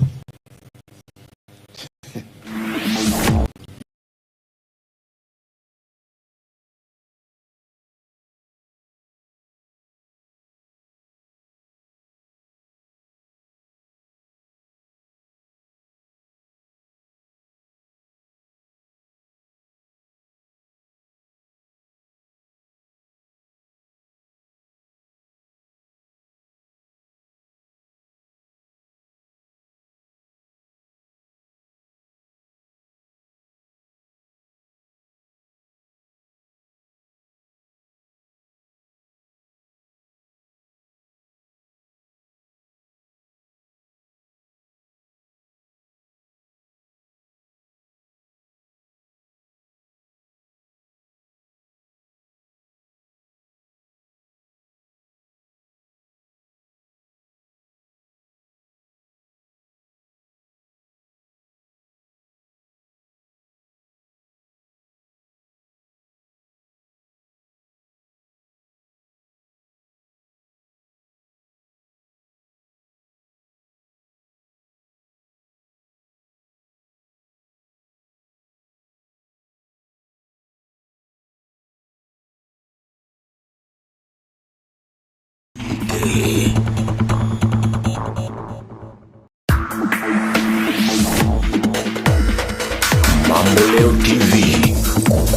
Mambo Leo TV,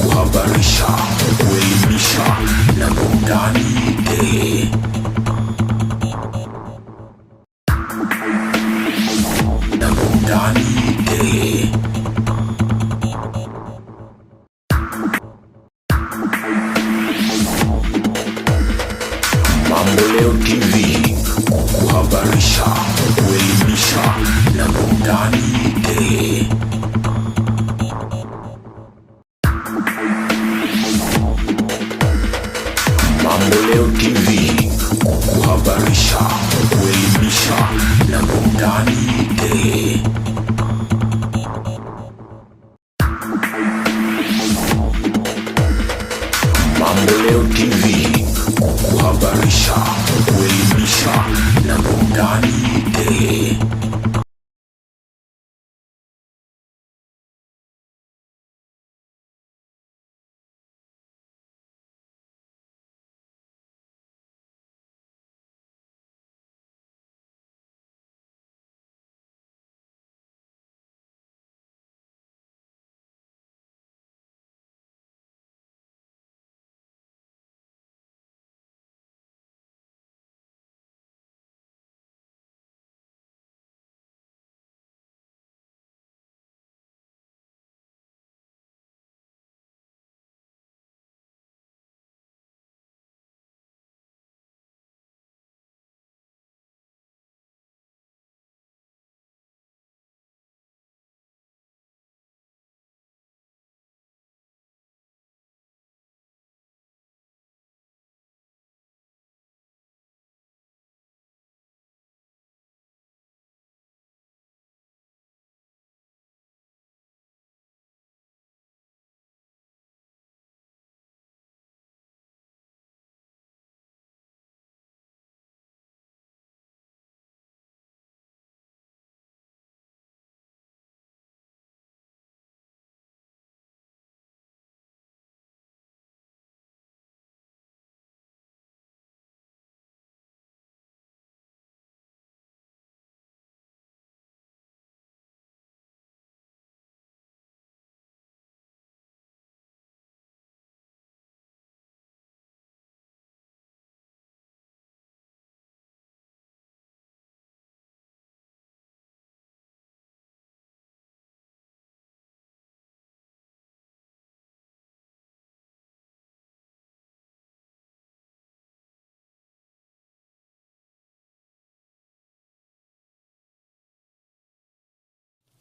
kuhabarisha, kuelimisha na burudani tele. Na burudani tele. Mambo Leo TV, kuhabarisha, kuelimisha na burudani tele. Mambo Leo TV, kuhabarisha, kuelimisha na burudani tele. Mambo Leo TV, kuhabarisha, kuelimisha na burudani tele.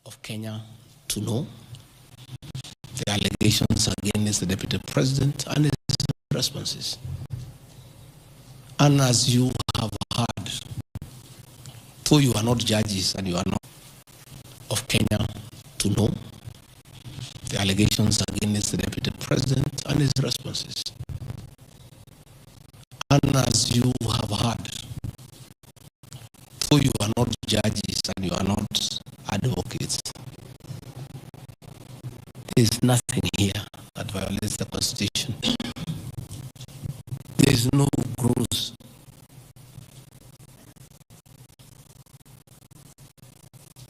Of Kenya to know the allegations against the Deputy President and his responses. And as you have heard, though you are not judges and you are not of Kenya to know the allegations against the Deputy President and his responses. And as you have heard, though you are not judges and you are not advocates, there is nothing here that violates the Constitution. There is no gross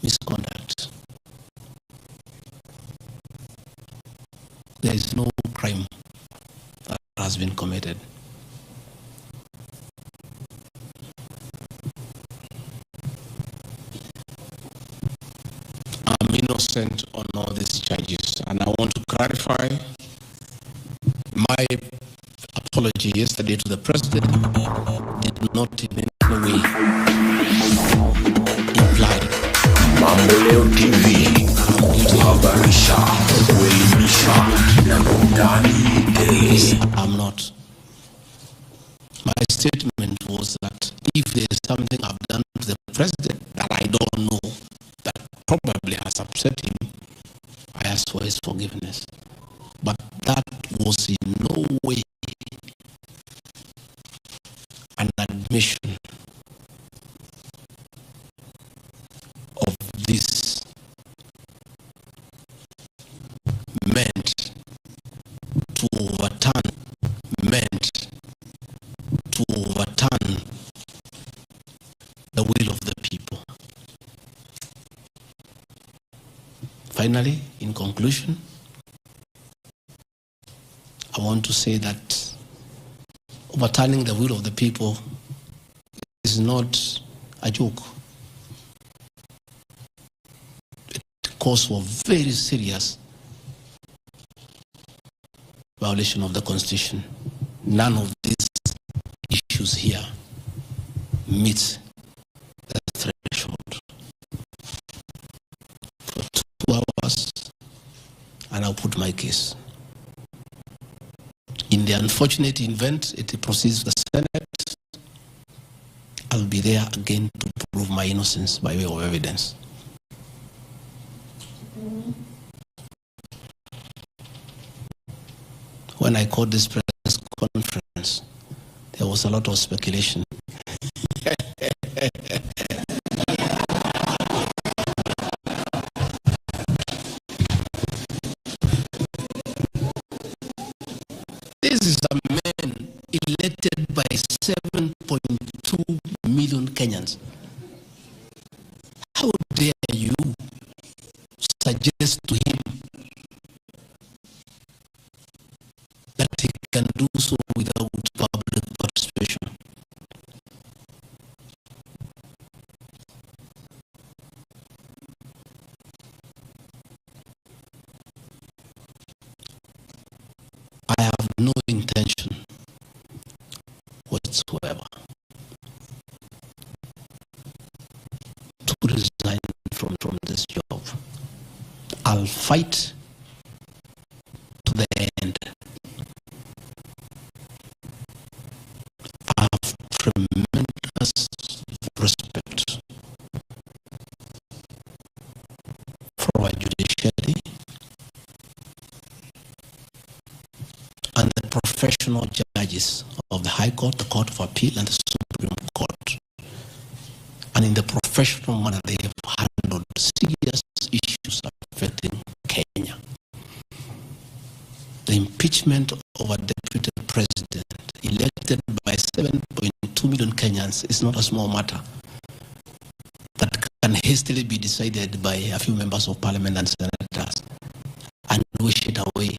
misconduct. There is no crime that has been committed. I'm innocent on all these charges, and I want to clarify my apology yesterday to the President did not in any way imply Mambo Leo TV, kuhabarisha, kuelimisha na burudani tele. I'm not. My statement was that if there is something I've done to the President that I don't know, that probably has upset him, I ask for his forgiveness. But that was in no way an admission of this meant to overturn, the will of the people. Finally, in conclusion, I want to say that overturning the will of the people is not a joke. It calls for very serious violation of the Constitution. None of these issues here meet the threshold. For 2 hours, and I'll put my case In the unfortunate event it proceeds to the Senate, I'll be there again to prove my innocence by way of evidence. When I called this press conference, there was a lot of speculation. This is a man elected by 7.2 million Kenyans. How dare you suggest to him that he can do so without public participation? I have no intention whatsoever to resign from this job. I'll fight to the end. I have tremendous respect for our judiciary and the professional judges of the High Court, the Court of Appeal, and the Supreme Court. And in the professional manner, they have handled serious issues affecting Kenya. The impeachment of a deputy president elected by 7.2 million Kenyans is not a small matter that can hastily be decided by a few members of parliament and senators and wish it away.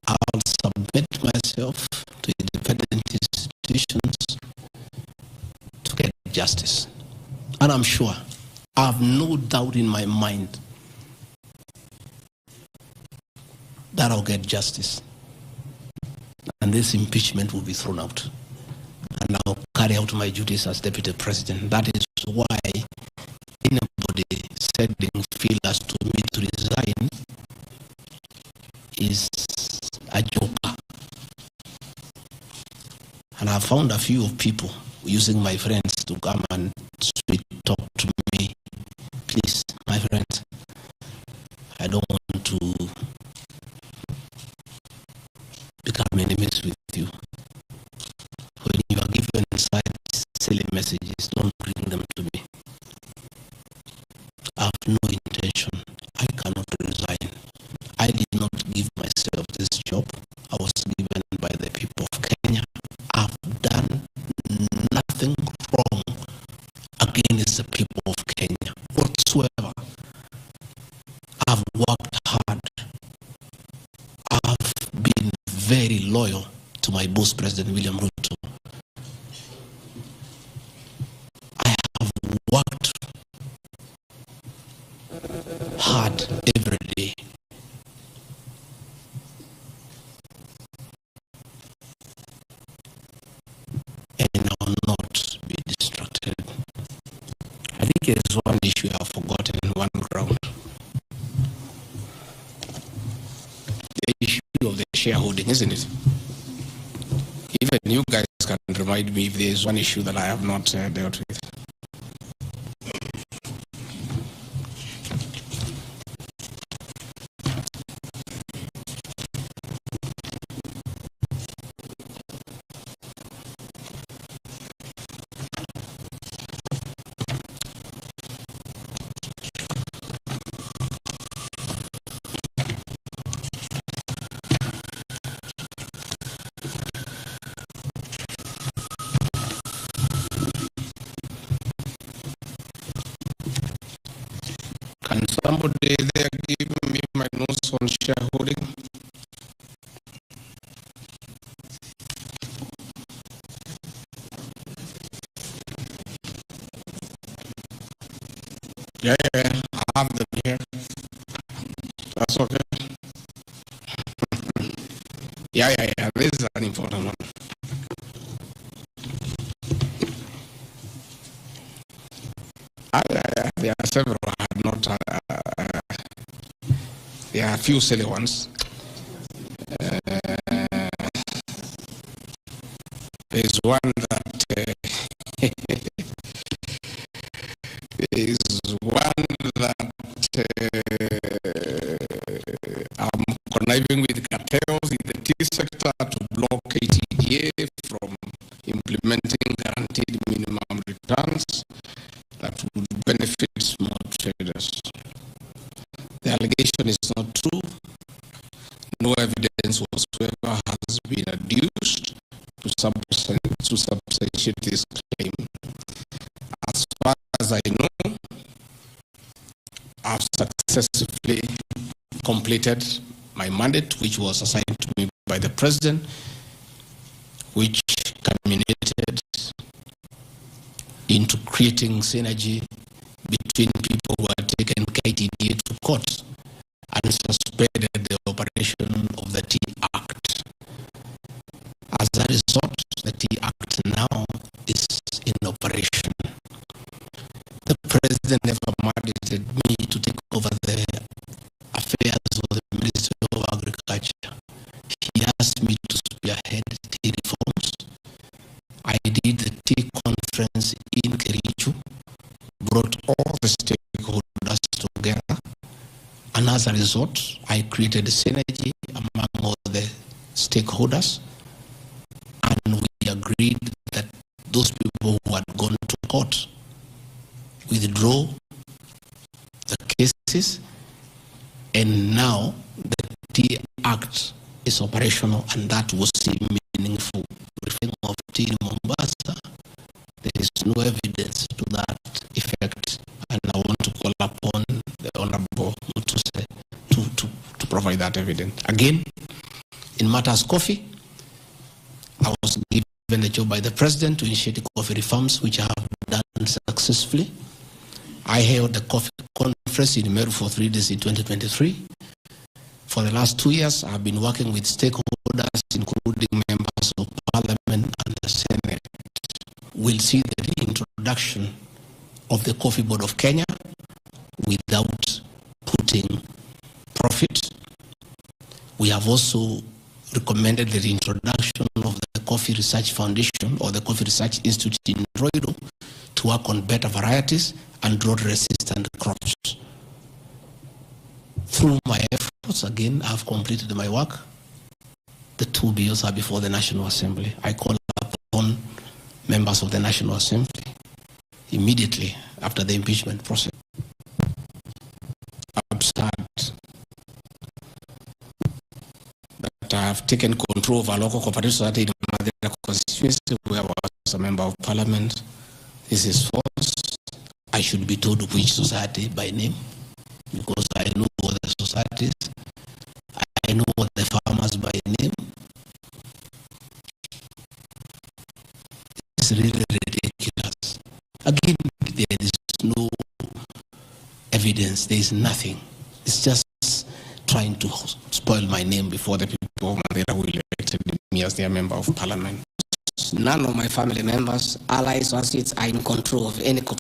I'll submit myself to independent institutions to get justice. And I'm sure, I have no doubt in my mind that I'll get justice. And this impeachment will be thrown out. And I'll carry out my duties as deputy president. That is why anybody sending feelers to me to resign is a joker. And I found a few of people using my friends to come and sweet talk to me. Please, my friends, I don't want to become enemies with you. When you are given such silly messages, don't bring them to me. I have no intention. I cannot resign. I did not give myself this job. I was given by the people of Kenya. I've done nothing wrong against the people of Kenya whatsoever. I've worked hard. I've been very loyal to my boss, President William Ruto. I have worked hard every day. And I will not be distracted. I think there is one issue I have forgotten, one ground. The issue of the shareholding, isn't it? Even you guys can remind me if there is one issue that I have not dealt with. Can somebody there give me my notes on shareholding? Yeah, I have them here. That's okay. Yeah. This is an important one. There are several I had not There are a few silly ones. There's one that I'm conniving with cartels in the tea sector to block KTDA from implementing guaranteed minimum returns that would benefit small traders. The allegation is not true. No evidence whatsoever has been adduced to substantiate this claim. As far as I know, I've successfully completed my mandate, which was assigned to me by the President, which culminated into creating synergy between people who had taken KTDA to court and suspended the operation of the Tea Act. As a result, the Tea Act now is in operation. The President never mandated me to take over the affairs of the Ministry of Agriculture. He asked me to spearhead tea reforms. I did the tea conference in Kericho, brought all the stakeholders together, and as a result, I created a synergy among all the stakeholders, and we agreed that those people who had gone to court withdraw the cases, and now the Tea Act is operational, and that was a meaningful reform of tea in Mombasa. There is no evidence to that effect, and I want to call upon the Honorable Mutuse to provide that evidence. Again, in matters coffee, I was given a job by the President to initiate coffee reforms, which I have done successfully. I held the coffee conference in Meru for 3 days in 2023. For the last 2 years, I've been working with stakeholders, including members of Parliament and the Senate. We'll see the reintroduction of the Coffee Board of Kenya without putting profit. We have also recommended the reintroduction of the Coffee Research Foundation or the Coffee Research Institute in Roido to work on better varieties and drought-resistant crops. Through my efforts, again, I've completed my work. The 2 bills are before the National Assembly. I call upon members of the National Assembly immediately after the impeachment process. Absurd that I have taken control of a local cooperative society in Madera constituency where I was a member of Parliament. This is false. I should be told which society by name, because I know all the societies. I know all the farmers by name. It's really ridiculous. Again, there is no evidence. There is nothing. It's just trying to spoil my name before the people of Mandela who elected me as their member of Parliament. None of my family members, allies, or associates are in control of any cooperative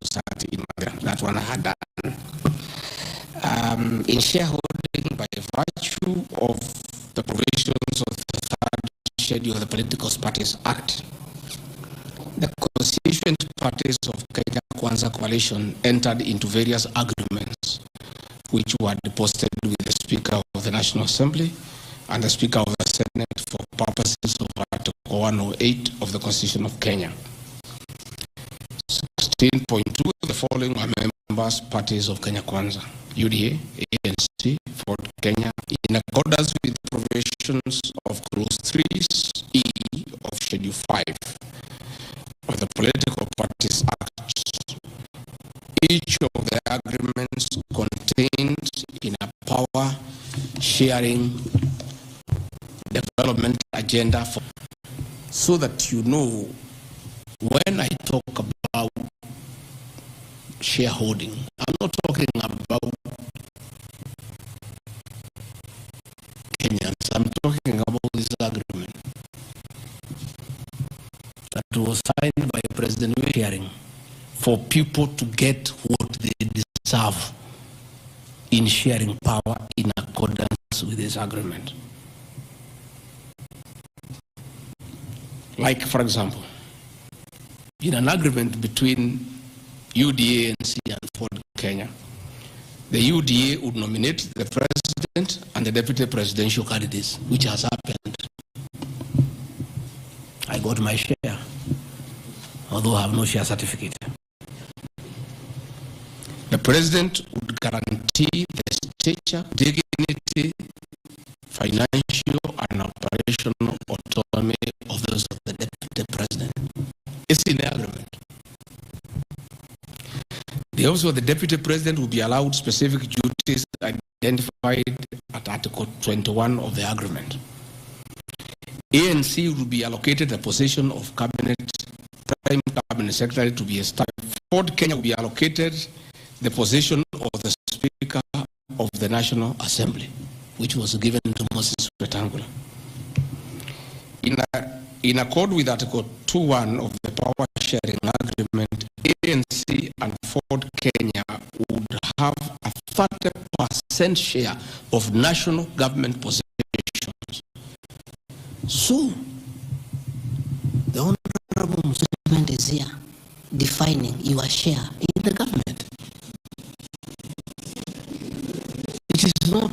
society in Mandela. That one I had done. In shareholding, by virtue of the provisions of the third schedule of the Political Parties Act, the constituent parties of Kenya Kwanza Coalition entered into various agreements which were deposited with the Speaker of the National Assembly and the Speaker of the Senate for purposes of Article 108 of the Constitution of Kenya. 16.2, the following are members parties of Kenya Kwanza: UDA, ANC, Ford Kenya, in accordance with the provisions of Clause 3E of Schedule 5 of the Political Parties Act. Each of the agreements contained in a power-sharing development agenda so that you know when I talk about shareholding, I'm not talking about Kenyans. I'm talking about this agreement that was signed by President Hearing for people to get what they deserve in sharing power in accordance with this agreement. Like, for example, in an agreement between UDA, ANC, and Ford Kenya, the UDA would nominate the president and the deputy presidential candidates, which has happened. I got my share, although I have no share certificate. The president would guarantee the stature, dignity, financial and operational autonomy of those of the deputy president. It's in the agreement. The office of the deputy president will be allowed specific duties identified at Article 21 of the agreement. ANC will be allocated the position of cabinet, prime cabinet secretary to be established. Ford Kenya will be allocated the position of the Speaker of the National Assembly, which was given to Moses Wetangula. In accord with Article 2.1 of the Power Sharing Agreement, ANC and Ford Kenya would have a 30% share of national government positions. So, the Honorable Muslim is here defining your share in the government. It is not